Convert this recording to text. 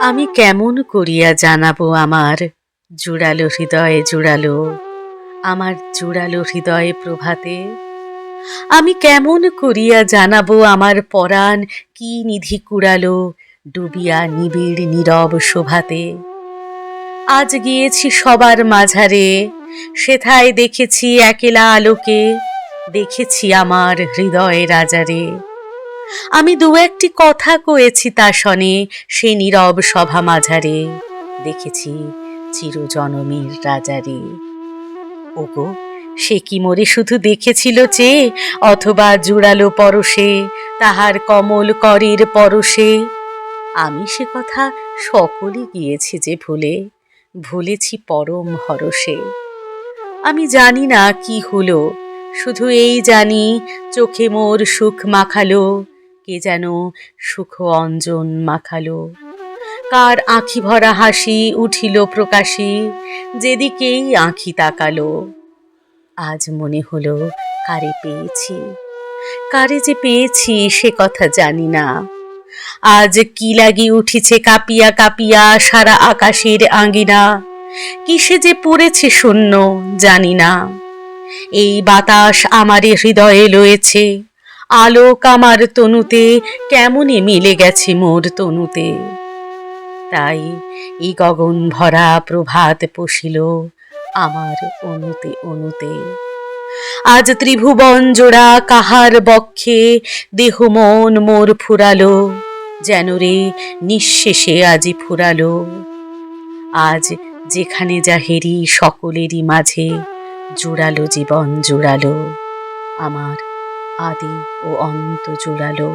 আমি কেমন করিয়া জানাবো আমার জুড়ালো হৃদয়ে জুড়ালো, আমার জুড়ালো হৃদয়ে প্রভাতে। আমি কেমন করিয়া জানাবো আমার পরাণ কি নিধি কুড়ালো, ডুবিয়া নিবিড় নীরব শোভাতে। আজ গিয়েছি সবার মাঝারে, সেথায় দেখেছি একেলা আলোকে, দেখেছি আমার হৃদয়ে রাজারে। আমি দু একটি কথা কয়েছি তা শনে, সে নীরব সভা মাঝারে, দেখেছি চিরজনমের রাজারে। ওগো, সে কি মোরে শুধু দেখেছিল চেয়ে, অথবা জুড়ালো পরশে তাহার কমল করের পরশে? আমি সে কথা সকলে গিয়েছি যে ভুলে, ভুলেছি পরম হরষে। আমি জানি না কি হলো, শুধু এই জানি চোখে মোর সুখ মাখালো, কে যেন সুখ অঞ্জন মাখালো। কার আঁখি ভরা হাসি উঠিল প্রকাশী, যেদিকেই আঁখি তাকালো। আজ মনে হলো কারে পেয়েছি, কারে যে পেয়েছি সে কথা জানি না। আজ কি লাগি উঠিছে কাঁপিয়া কাঁপিয়া সারা আকাশের আঙ্গিনা, কিসে যে পড়েছে শূন্য জানি না। এই বাতাস আমারে হৃদয়ে লয়েছে, আলোক আমার তনুতে কেমনে মিলে গেছে মোর তনুতে। তাই এই গগন ভরা প্রভাত পশিল আমার অনুতে অনুতে। আজ ত্রিভুবন জোড়া কাহার বক্ষে দেহ মন মোর ফুরালো, যেন রে নিঃশেষে আজি ফুরালো। আজ যেখানে যা হেরি সকলেরই মাঝে জুড়ালো জীবন জুড়ালো, আমার আদি ও অন্ত জুড়ালো।